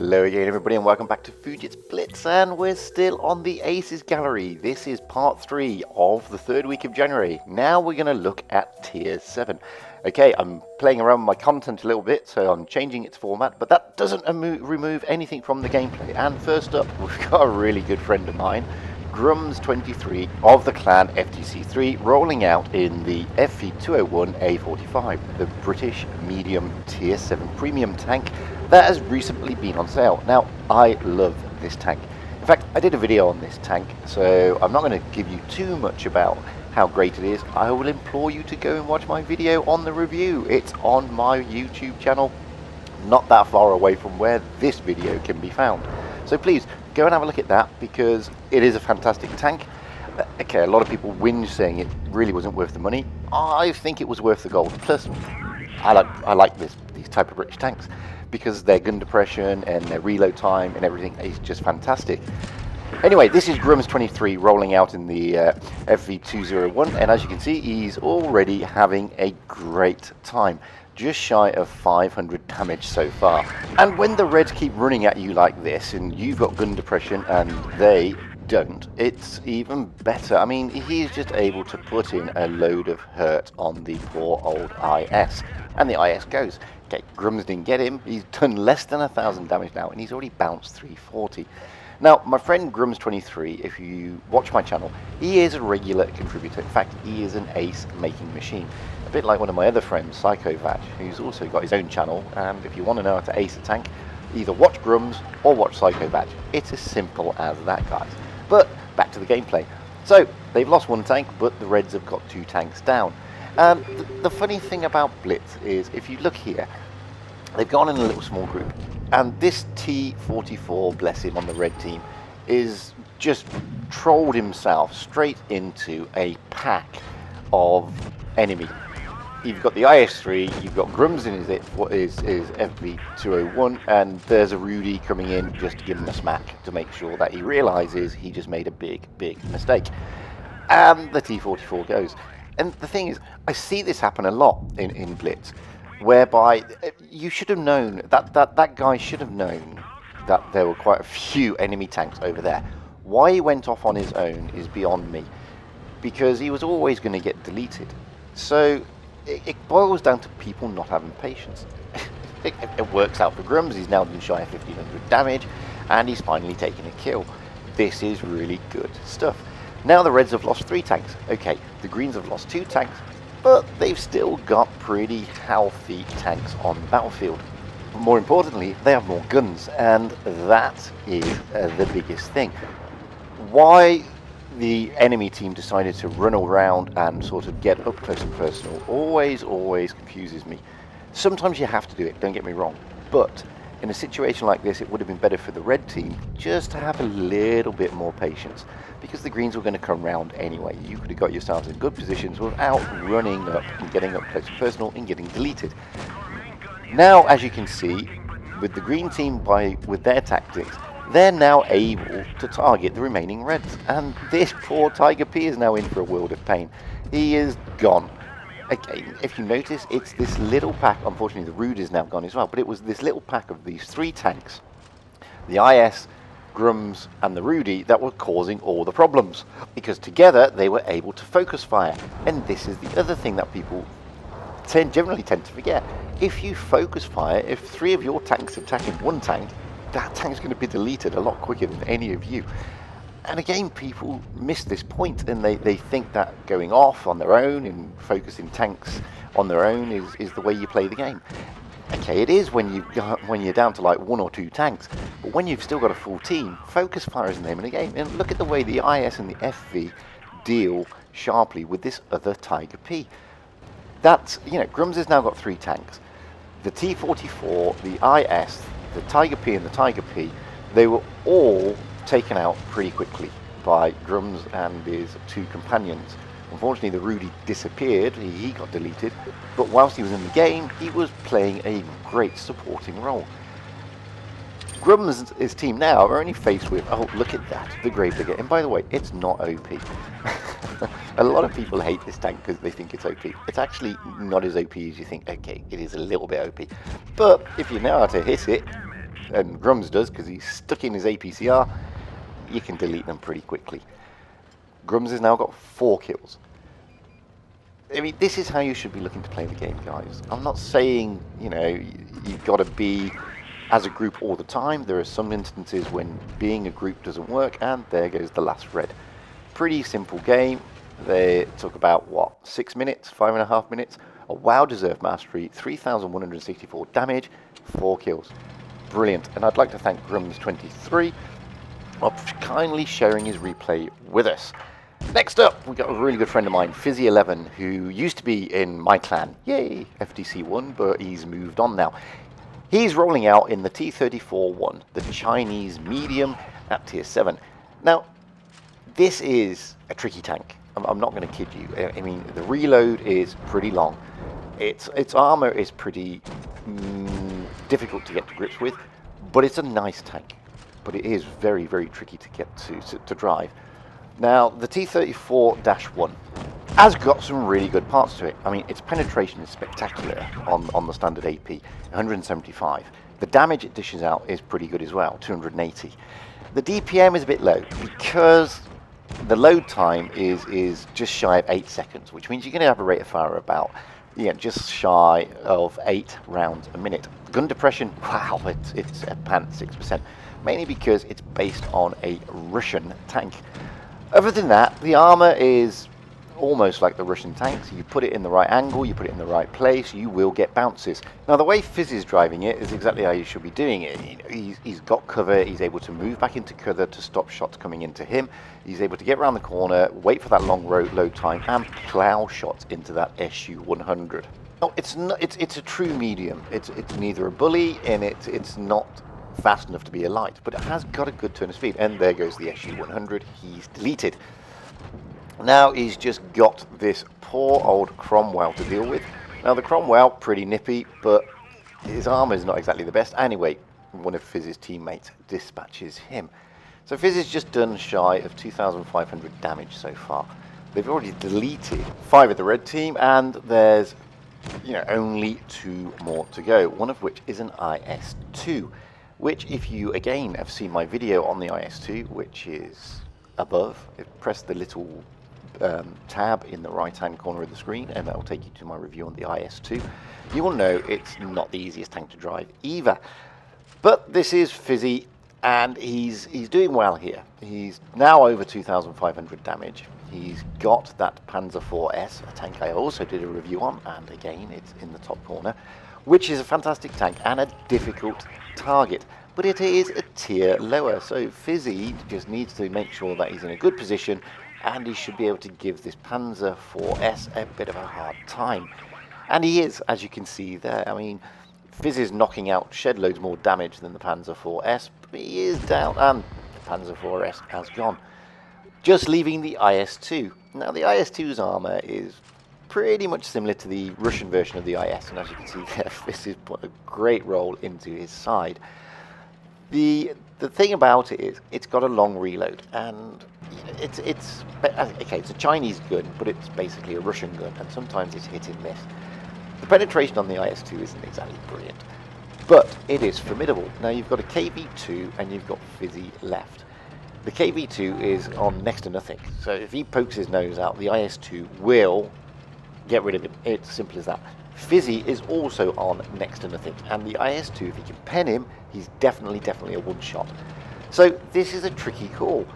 Hello again everybody and welcome back to Fujit's Blitz, and we're still on the Aces Gallery. This is part 3 of the third week of January. Now we're going to look at Tier 7. Okay, I'm playing around with my content a little bit, so I'm changing its format, but that doesn't remove anything from the gameplay. And first up, we've got a really good friend of mine, Grums23 of the clan FTC3, rolling out in the FV201A45, the British medium Tier 7 premium tank that has recently been on sale. Now, I love this tank. In fact, I did a video on this tank, so I'm not going to give you too much about how great it is. I will implore you to go and watch my video on the review. It's on my YouTube channel, not that far away from where this video can be found. So please, go and have a look at that, because it is a fantastic tank. Okay, a lot of people whinge saying it really wasn't worth the money. I think it was worth the gold. Plus, I like these type of British tanks, because their gun depression and their reload time and everything is just fantastic. Anyway, this is Grums23 rolling out in the FV201, and as you can see, he's already having a great time. Just shy of 500 damage so far. And when the Reds keep running at you like this, and you've got gun depression and they don't, it's even better. I mean, he's just able to put in a load of hurt on the poor old IS. And the IS goes. Okay, Grums didn't get him. He's done less than 1,000 damage now, and he's already bounced 340. Now, my friend Grums23, if you watch my channel, he is a regular contributor. In fact, he is an ace-making machine. A bit like one of my other friends, PsychoVag, who's also got his own channel. And if you want to know how to ace a tank, either watch Grums or watch PsychoVag. It's as simple as that, guys. But back to the gameplay. So, they've lost one tank, but the Reds have got 2 tanks down. The funny thing about Blitz is, if you look here, they've gone in a little small group, and this T44, bless him, on the red team, is just trolled himself straight into a pack of enemy. You've got the IS3, you've got Grums in his FV201, and there's a Rudy coming in just to give him a smack to make sure that he realizes he just made a big mistake. And the T44 goes. And the thing is, I see this happen a lot in Blitz, whereby you should have known, that guy should have known that there were quite a few enemy tanks over there. Why he went off on his own is beyond me, because he was always going to get deleted. So it boils down to people not having patience. It works out for Grums. He's now been shy of 1,500 damage, and he's finally taken a kill. This is really good stuff. Now the Reds have lost 3 tanks. Okay, the Greens have lost 2 tanks, but they've still got pretty healthy tanks on the battlefield. But more importantly, they have more guns, and that is the biggest thing. Why the enemy team decided to run around and sort of get up close and personal always confuses me. Sometimes you have to do it, don't get me wrong, but in a situation like this, it would have been better for the red team just to have a little bit more patience, because the Greens were going to come round anyway. You could have got yourselves in good positions without running up and getting up close and personal and getting deleted. Now, as you can see, with the green team with their tactics, they're now able to target the remaining Reds, and this poor Tiger P is now in for a world of pain. He is gone. Again, if you notice, it's this little pack. Unfortunately, the Rude is now gone as well, but it was this little pack of these 3 tanks, the IS, Grums, and the Rudy, that were causing all the problems, because together they were able to focus fire. And this is the other thing that people generally tend to forget. If you focus fire, if 3 of your tanks attacking one tank, that tank's going to be deleted a lot quicker than any of you. And again, people miss this point, and they think that going off on their own and focusing tanks on their own is the way you play the game. Okay, it is when you're down to like 1 or 2 tanks, but when you've still got a full team, focus fire is the name of the game. And look at the way the IS and the FV deal sharply with this other Tiger P. That's, you know, Grums has now got 3 tanks. The T44, the IS, the Tiger P and the Tiger P, they were all taken out pretty quickly by Grums and his 2 companions. Unfortunately, the Rudy disappeared, he got deleted, but whilst he was in the game, he was playing a great supporting role. Grums' his team now are only faced with, oh, look at that, the Gravedigger. And by the way, it's not OP. A lot of people hate this tank because they think it's OP. It's actually not as OP as you think. Okay, it is a little bit OP. But if you know how to hit it, and Grums does because he's stuck in his APCR, you can delete them pretty quickly. Grums has now got 4 kills. I mean, this is how you should be looking to play the game, guys. I'm not saying, you know, you've got to be as a group all the time. There are some instances when being a group doesn't work, and there goes the last red. Pretty simple game. They took about, what, 6 minutes, 5.5 minutes? A well-deserved mastery, 3,164 damage, 4 kills. Brilliant. And I'd like to thank Grums23 for kindly sharing his replay with us. Next up, we've got a really good friend of mine, Fizzy11, who used to be in my clan. Yay, FTC1, but he's moved on now. He's rolling out in the T34-1, the Chinese medium at Tier 7. Now, this is a tricky tank. I'm not going to kid you. I mean, the reload is pretty long. Its armor is pretty difficult to get to grips with, but it's a nice tank. But it is very, very tricky to get to drive. Now, the T34-1 has got some really good parts to it. I mean, its penetration is spectacular on the standard AP, 175. The damage it dishes out is pretty good as well, 280. The DPM is a bit low because the load time is just shy of 8 seconds, which means you're going to have a rate of fire about, just shy of 8 rounds a minute. Gun depression, wow, it's a pant 6%, mainly because it's based on a Russian tank. Other than that, the armor is almost like the Russian tanks. You put it in the right angle, you put it in the right place, you will get bounces. Now, the way Fizz is driving it is exactly how you should be doing it. He's got cover, he's able to move back into cover to stop shots coming into him. He's able to get around the corner, wait for that long load time, and plow shots into that SU-100. No, it's a true medium. It's neither a bully, and it's not fast enough to be a light, but it has got a good turn of speed. And there goes the SU-100. He's deleted. Now he's just got this poor old Cromwell to deal with. Now the Cromwell, pretty nippy, but his armor is not exactly the best. Anyway, one of Fizz's teammates dispatches him. So Fizz has just done shy of 2,500 damage so far. They've already deleted 5 of the red team, and there's only 2 more to go, one of which is an IS-2. Which, if you, again, have seen my video on the IS-2, which is above, press the little tab in the right-hand corner of the screen, and that will take you to my review on the IS-2. You will know it's not the easiest tank to drive either. But this is Fizzy, and he's doing well here. He's now over 2,500 damage. He's got that Panzer IV-S, a tank I also did a review on, and again, it's in the top corner, which is a fantastic tank and a difficult target, but it is a tier lower, so Fizzy just needs to make sure that he's in a good position, and he should be able to give this Panzer IV-S a bit of a hard time. And he is, as you can see there. I mean, Fizz is knocking out shed loads more damage than the Panzer IV-S, but he is down, and the Panzer IV-S has gone. Just leaving the IS-2. Now, the IS-2's armor is pretty much similar to the Russian version of the IS, and as you can see there, Fizz has put a great roll into his side. The thing about it is, it's got a long reload, and it's a Chinese gun, but it's basically a Russian gun, and sometimes it's hit and miss. The penetration on the IS-2 isn't exactly brilliant, but it is formidable. Now you've got a KV-2 and you've got Fizzy left. The KV-2 is on next to nothing, so if he pokes his nose out, the IS-2 will get rid of him. It's simple as that. Fizzy is also on next to nothing, and the IS-2, if he can pen him, he's definitely a one-shot. So this is a tricky call.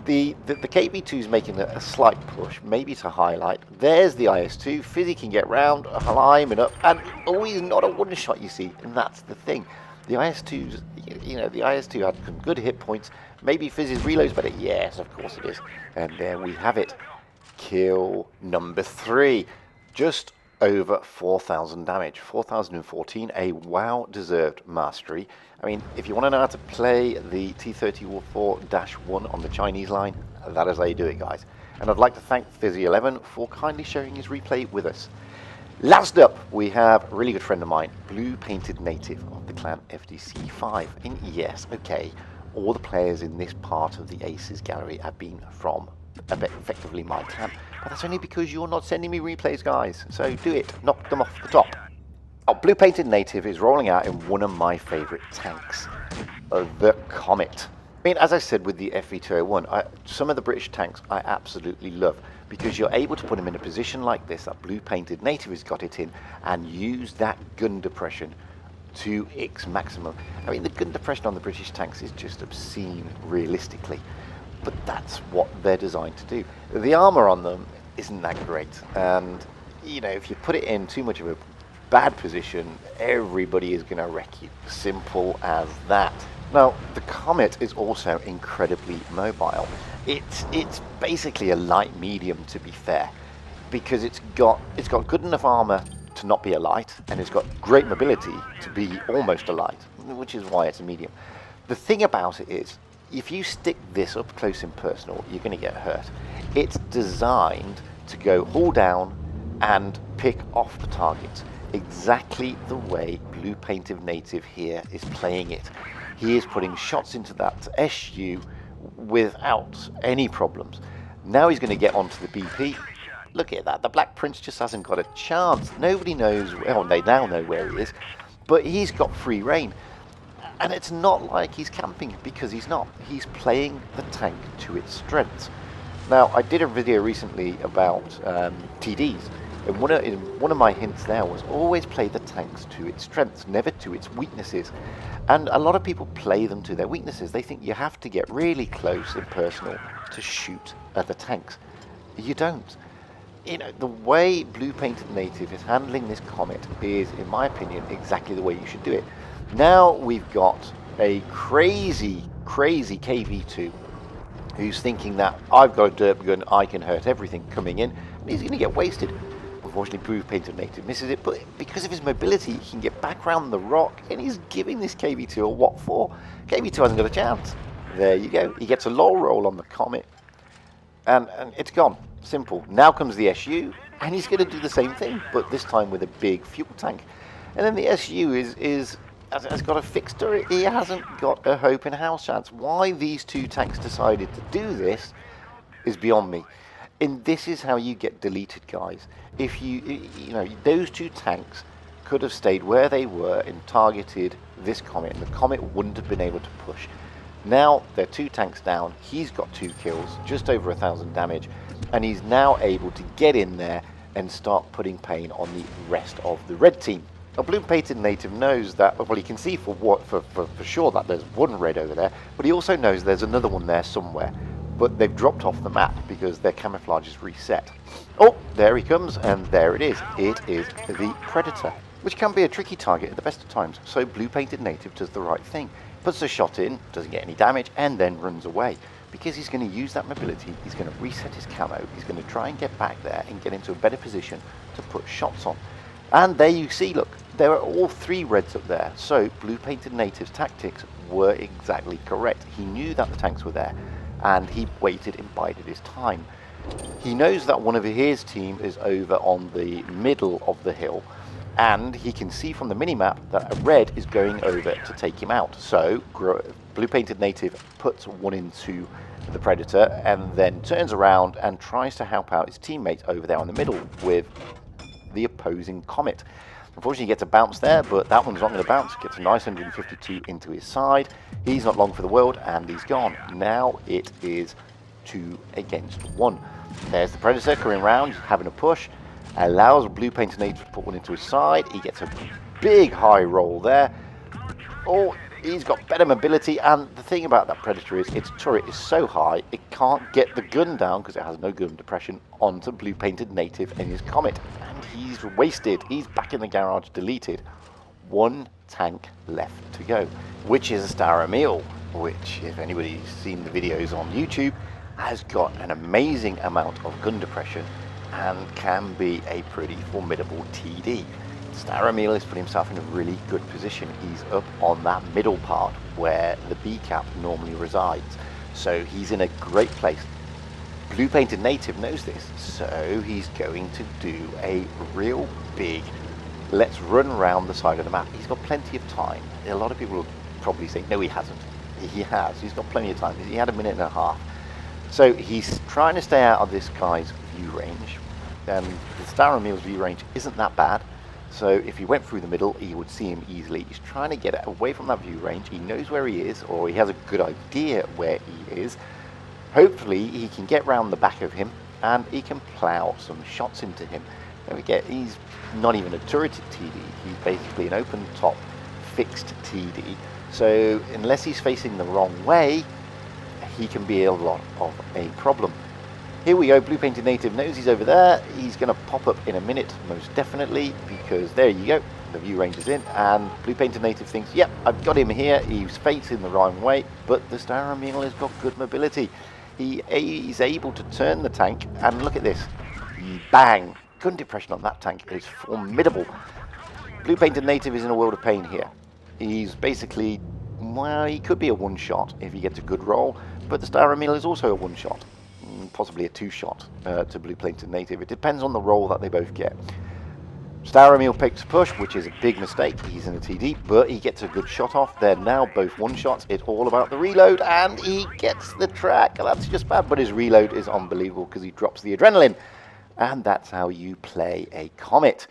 The KV-2 is making a slight push, maybe to highlight. There's the IS-2. Fizzy can get round, climbing up, and he's not a one-shot, you see, and that's the thing. The IS-2's, the IS-2 had some good hit points. Maybe Fizzy's reload's better. Yes, of course it is. And there we have it. Kill number 3. Just over 4,000 damage. 4,014, a well-deserved mastery. I mean, if you want to know how to play the T34-1 on the Chinese line, that is how you do it, guys. And I'd like to thank Fizzy11 for kindly sharing his replay with us. Last up, we have a really good friend of mine, BluePaintedNative of the clan FTC5. And yes, okay, all the players in this part of the Aces gallery have been from effectively my clan, but that's only because you're not sending me replays, guys. So do it, knock them off the top. Oh, Blue Painted Native is rolling out in one of my favourite tanks, the Comet. I mean, as I said with the FV201, some of the British tanks I absolutely love because you're able to put them in a position like this that Blue Painted Native has got it in and use that gun depression to its maximum. I mean, the gun depression on the British tanks is just obscene realistically, but that's what they're designed to do. The armour on them isn't that great, and you know, if you put it in too much of a bad position, everybody is going to wreck you. Simple as that. Now, the Comet is also incredibly mobile. It's basically a light medium, to be fair, because it's got good enough armor to not be a light, and it's got great mobility to be almost a light, which is why it's a medium. The thing about it is, if you stick this up close and personal, you're going to get hurt. It's designed to go hull down and pick off the targets, exactly the way Blue Painted Native here is playing it. He is putting shots into that SU without any problems. Now he's going to get onto the BP. Look at that, the Black Prince just hasn't got a chance. Nobody knows, well, they now know where he is, but he's got free reign. And it's not like he's camping, because he's not. He's playing the tank to its strengths. Now, I did a video recently about TDs, and one of my hints there was always play the tanks to its strengths, never to its weaknesses. And a lot of people play them to their weaknesses. They think you have to get really close and personal to shoot at the tanks. You don't. You know, the way Blue Painted Native is handling this Comet is, in my opinion, exactly the way you should do it. Now we've got a crazy KV2 who's thinking that I've got a derp gun, I can hurt everything coming in, and he's going to get wasted. Unfortunately, Blue Painted Native misses it, but because of his mobility, he can get back around the rock, and he's giving this KV2 a what for? KV2 hasn't got a chance. There you go. He gets a low roll on the Comet, and it's gone. Simple. Now comes the SU, and he's going to do the same thing, but this time with a big fuel tank. And then the SU has got a fixed turret. He hasn't got a hope in house chance. Why these two tanks decided to do this is beyond me. And this is how you get deleted, guys. If you know, those two tanks could have stayed where they were and targeted this Comet, and the Comet wouldn't have been able to push. Now they're two tanks down. He's got 2 kills, just over 1,000 damage, and he's now able to get in there and start putting pain on the rest of the red team. Now, Blue Painted Native knows that, well, he can see for sure that there's one red over there, but he also knows there's another one there somewhere. But they've dropped off the map because their camouflage is reset. Oh, there he comes, and there it is. It is the Predator, which can be a tricky target at the best of times. So Blue Painted Native does the right thing. Puts a shot in, doesn't get any damage, and then runs away. Because he's going to use that mobility, he's going to reset his camo, he's going to try and get back there and get into a better position to put shots on. And there you see, look, there are all 3 reds up there. So Blue Painted Native's tactics were exactly correct. He knew that the tanks were there, and he waited and bided his time. He knows that one of his team is over on the middle of the hill, and he can see from the minimap that a red is going over to take him out. So Blue Painted Native puts one into the Predator and then turns around and tries to help out his teammate over there in the middle with the opposing Comet. Unfortunately, he gets a bounce there, but that one's not going to bounce. Gets a nice 152 into his side. He's not long for the world, and he's gone. Now it is 2 against 1. There's the Predator coming around, having a push. Allows Blue Painted Native to put one into his side. He gets a big high roll there. Oh, he's got better mobility, and the thing about that Predator is its turret is so high, it can't get the gun down, because it has no gun depression, onto Blue Painted Native and his Comet. And he's wasted. He's back in the garage, deleted. 1 tank left to go, which is a Star Emil, which, if anybody's seen the videos on YouTube, has got an amazing amount of gun depression and can be a pretty formidable TD. Star Emil has put himself in a really good position. He's up on that middle part where the B cap normally resides, so he's in a great place. Blue Painted Native knows this, so he's going to do a real big let's run around the side of the map. He's got plenty of time. A lot of people will probably say no, he hasn't. He has. He's got plenty of time. He had 1.5 minutes. So he's trying to stay out of this guy's view range, and the Star Emil's view range isn't that bad. So if he went through the middle, he would see him easily. He's trying to get away from that view range. He knows where he is, or he has a good idea where he is. Hopefully he can get round the back of him and he can plough some shots into him. Don't forget, he's not even a turreted TD. He's basically an open top fixed TD. So unless he's facing the wrong way, he can be a lot of a problem. Here we go, BluePaintedNative knows he's over there. He's going to pop up in a minute, most definitely, because there you go. The view range is in, and BluePaintedNative thinks, yep, I've got him here. He's facing the wrong way, but the Staramil has got good mobility. He's able to turn the tank, and look at this. Bang! Gun depression on that tank is formidable. BluePaintedNative is in a world of pain here. He's basically, well, he could be a one-shot if he gets a good roll, but the Staramil is also a one-shot. Possibly a two-shot to BluePaintedNative. It depends on the roll that they both get. Staramil picks a push, which is a big mistake. He's in a TD, but he gets a good shot off. They're now both one-shots. It's all about the reload, and he gets the track. That's just bad, but his reload is unbelievable because he drops the adrenaline. And that's how you play a Comet.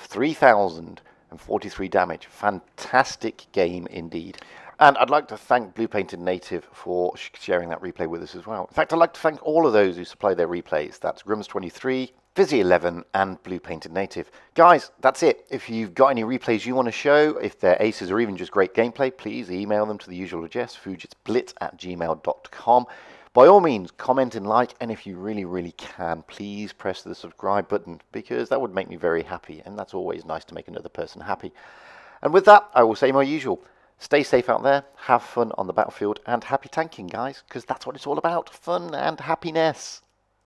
3,043 damage. Fantastic game indeed. And I'd like to thank BluePaintedNative for sharing that replay with us as well. In fact, I'd like to thank all of those who supply their replays. That's Grums23, Fizzy11, and BluePaintedNative. Guys, that's it. If you've got any replays you want to show, if they're aces or even just great gameplay, please email them to the usual address, fujitsblitz@gmail.com. By all means, comment and like, and if you really, really can, please press the subscribe button, because that would make me very happy, and that's always nice to make another person happy. And with that, I will say my usual. Stay safe out there, have fun on the battlefield, and happy tanking, guys, because that's what it's all about, fun and happiness.